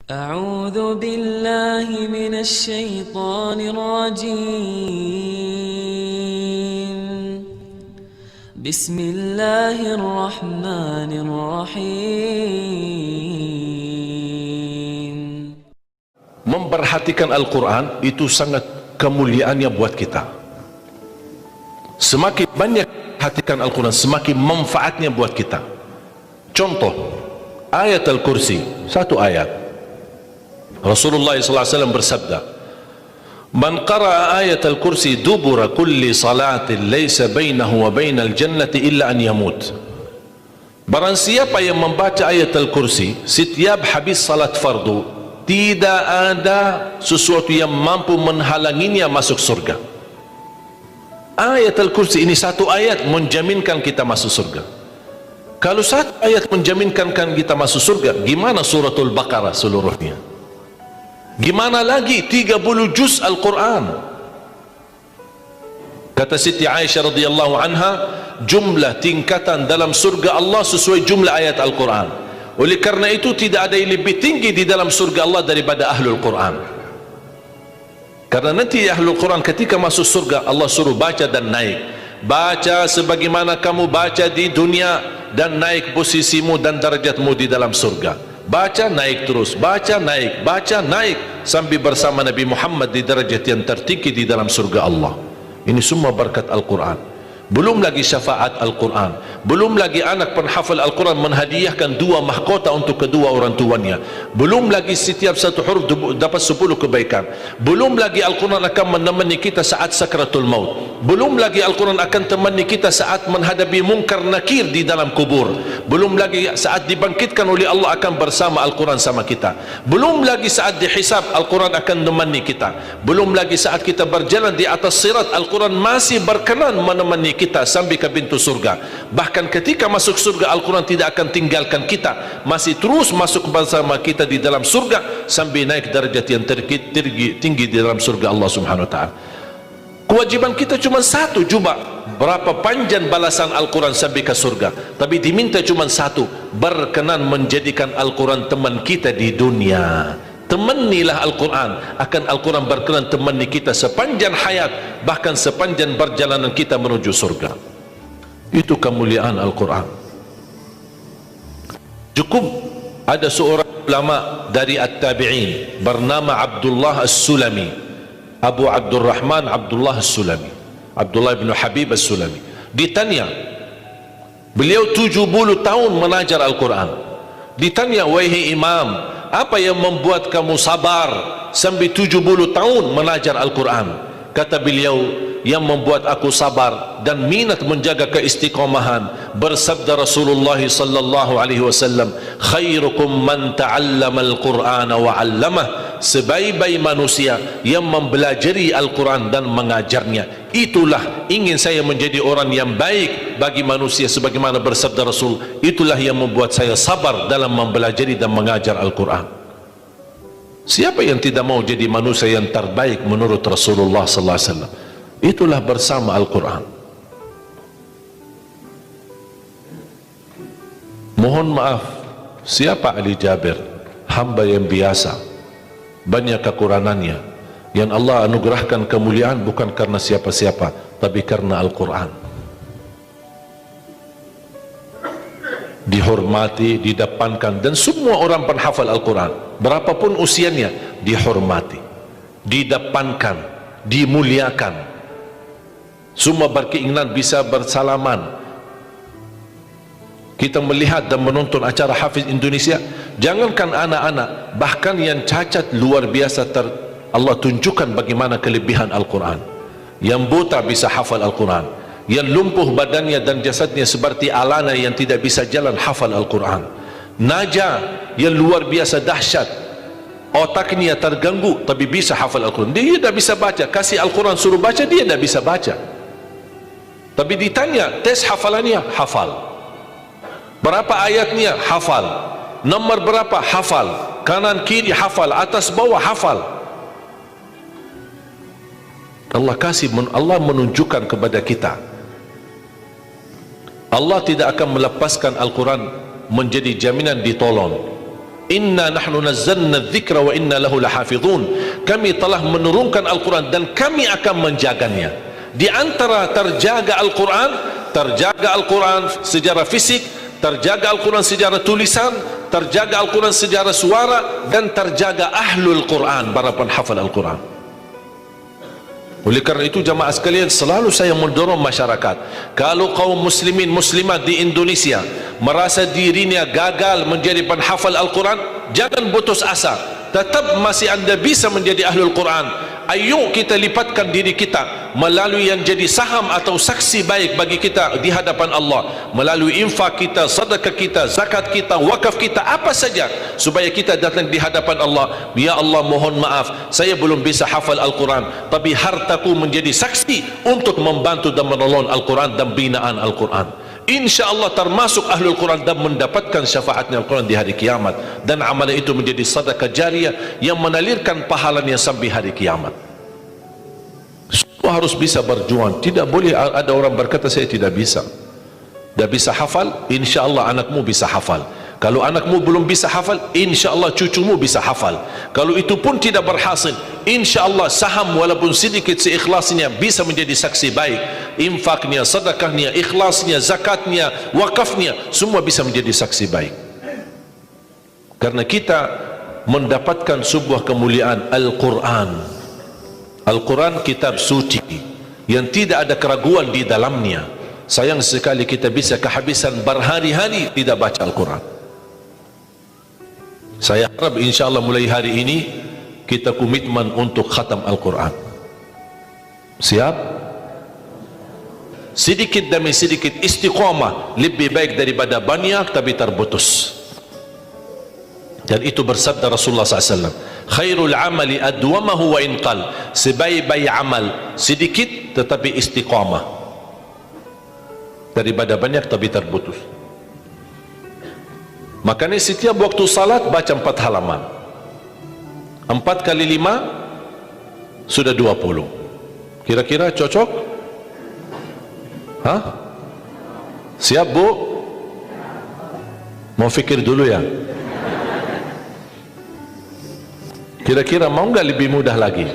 أعوذ بالله من الشيطان الرجيم بسم الله الرحمن الرحيم. Memperhatikan Al-Quran itu sangat kemuliaannya buat kita. Semakin banyak perhatikan Al-Quran, semakin manfaatnya buat kita. Contoh, ayat Al-Kursi, satu ayat. Rasulullah SAW bersabda, "Man qara'a ayat Al-Kursi dubura kulli salatin laysa bainahu wa bainal jannati illa an yamut." Barang siapa yang membaca ayat Al-Kursi setiap habis salat fardu, tidak ada sesuatu yang mampu menghalanginya masuk surga. Ayat Al-Kursi ini satu ayat menjaminkan kita masuk surga. Kalau satu ayat menjaminkan kita masuk surga, gimana suratul Baqarah seluruhnya? Gimana lagi 30 juz Al-Quran? Kata Siti Aisyah radhiyallahu anha, jumlah tingkatan dalam surga Allah sesuai jumlah ayat Al-Quran. Oleh karena itu tidak ada yang lebih tinggi di dalam surga Allah daripada Ahlul Quran. Karena nanti Ahlul Quran ketika masuk surga, Allah suruh baca dan naik. Baca sebagaimana kamu baca di dunia, dan naik posisimu dan darjatmu di dalam surga. Baca naik terus, baca naik, sampai bersama Nabi Muhammad di derajat yang tertinggi di dalam surga Allah. Ini semua berkat Al-Quran. Belum lagi syafaat Al-Quran, belum lagi anak penghafal Al-Quran menghadiahkan 2 mahkota untuk kedua orang tuanya, belum lagi setiap satu huruf dapat 10 kebaikan, belum lagi Al-Quran akan menemani kita saat sakratul maut, belum lagi Al-Quran akan temani kita saat menghadapi mungkar nakir di dalam kubur, belum lagi saat dibangkitkan oleh Allah akan bersama Al-Quran sama kita, belum lagi saat dihisab Al-Quran akan menemani kita, belum lagi saat kita berjalan di atas sirat Al-Quran masih berkenan menemani kita sampai ke pintu surga. Bahkan ketika masuk surga Al-Quran tidak akan tinggalkan kita, masih terus masuk bersama kita di dalam surga sampai naik derajat yang tinggi di dalam surga Allah Subhanahu wa taala. Kewajiban kita cuma satu, coba berapa panjang balasan Al-Quran sampai ke surga, tapi diminta cuma satu, berkenan menjadikan Al-Quran teman kita di dunia. Temanilah Al-Quran, akan Al-Quran berkenan temani kita sepanjang hayat, bahkan sepanjang perjalanan kita menuju surga. Itu kemuliaan Al-Quran. Cukup ada seorang ulama dari At-Tabi'in bernama Abdullah As-Sulami, Abu Abdurrahman Abdullah As-Sulami, Abdullah bin Habib As-Sulami. Ditanya, beliau 70 tahun mengajar Al-Quran. Ditanya, wahai imam, apa yang membuat kamu sabar sampai 70 tahun mengajar Al-Quran? Kata beliau, yang membuat aku sabar dan minat menjaga keistiqomahan, bersabda Rasulullah sallallahu alaihi wasallam, khairukum man ta'allama al-Qur'ana wa 'allamah, sebaik-baik manusia yang mempelajari Al-Quran dan mengajarnya. Itulah ingin saya menjadi orang yang baik bagi manusia, sebagaimana bersabda Rasul, itulah yang membuat saya sabar dalam mempelajari dan mengajar Al-Quran. Siapa yang tidak mau jadi manusia yang terbaik menurut Rasulullah sallallahu alaihi wasallam? Itulah bersama Al-Quran. Mohon maaf, siapa Ali Jabir? Hamba yang biasa, banyak kekurangannya, yang Allah anugerahkan kemuliaan bukan karena siapa-siapa, tapi karena Al-Quran. Dihormati, didepankan, dan semua orang penghafal Al-Quran berapapun usianya dihormati, didepankan, dimuliakan. Semua berkeinginan bisa bersalaman. Kita melihat dan menonton acara Hafiz Indonesia, jangankan anak-anak, bahkan yang cacat luar biasa Allah tunjukkan bagaimana kelebihan Al-Quran. Yang buta bisa hafal Al-Quran, yang lumpuh badannya dan jasadnya seperti alana yang tidak bisa jalan hafal Al-Quran. Naja yang luar biasa dahsyat, otaknya terganggu tapi bisa hafal Al-Quran. Dia tidak bisa baca, kasih Al-Quran suruh baca, dia tidak bisa baca. Tapi ditanya tes hafalannya, hafal. Berapa ayatnya? Hafal. Nomor berapa? Hafal. Kanan kiri hafal, atas bawah hafal. Allah menunjukkan kepada kita, Allah tidak akan melepaskan Al-Quran menjadi jaminan ditolong. Inna nahnu nazzalna dzikra wa inna lahu lahafizun. Kami telah menurunkan Al-Quran dan kami akan menjaganya. Di antara terjaga Al-Quran secara fisik, terjaga Al-Quran secara tulisan, terjaga Al-Quran secara suara, dan terjaga ahlul Quran, para penghafal Al-Quran. Oleh kerana itu jamaah sekalian, selalu saya mendorong masyarakat, kalau kaum muslimin muslimat di Indonesia merasa dirinya gagal menjadi penghafal Al-Quran, jangan putus asa, tetap masih anda bisa menjadi ahlul Quran. Ayo kita lipatkan diri kita melalui yang jadi saham atau saksi baik bagi kita di hadapan Allah, melalui infak kita, sedekah kita, zakat kita, wakaf kita, apa saja, supaya kita datang di hadapan Allah. Ya Allah, mohon maaf, saya belum bisa hafal Al-Quran, tapi hartaku menjadi saksi untuk membantu dan menolong Al-Quran dan binaan Al-Quran. InsyaAllah termasuk ahlul Quran dan mendapatkan syafaatnya Al-Quran di hari kiamat, dan amalan itu menjadi sedekah jariah yang menalirkan pahalanya sampai hari kiamat. Semua harus bisa berjuang. Tidak boleh ada orang berkata saya tidak bisa hafal. InsyaAllah anakmu bisa hafal. Kalau anakmu belum bisa hafal, InsyaAllah cucumu bisa hafal. Kalau itu pun tidak berhasil, InsyaAllah saham walaupun sedikit seikhlasnya bisa menjadi saksi baik. Infaknya, sedekahnya, ikhlasnya, zakatnya, wakafnya, semua bisa menjadi saksi baik. Karena kita mendapatkan sebuah kemuliaan Al-Quran. Al-Quran kitab suci yang tidak ada keraguan di dalamnya. Sayang sekali kita bisa kehabisan berhari-hari tidak baca Al-Quran. Saya harap insyaAllah mulai hari ini kita komitmen untuk khatam Al-Quran. Siap? Sedikit demi sedikit, istiqamah lebih baik daripada banyak tapi terputus. Dan itu bersabda Rasulullah SAW, khairul amali adwamahu wa inqal. Sebaik-baik amal sedikit tetapi istiqamah daripada banyak tapi terputus. Makanya setiap waktu salat baca 4 halaman. 4 kali 5 sudah 20. Kira-kira cocok? Hah? Siap bu? Mau fikir dulu ya? Kira-kira mau nggak lebih mudah lagi?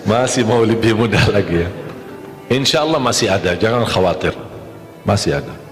Masih mau lebih mudah lagi ya? InsyaAllah masih ada, jangan khawatir, masih ada.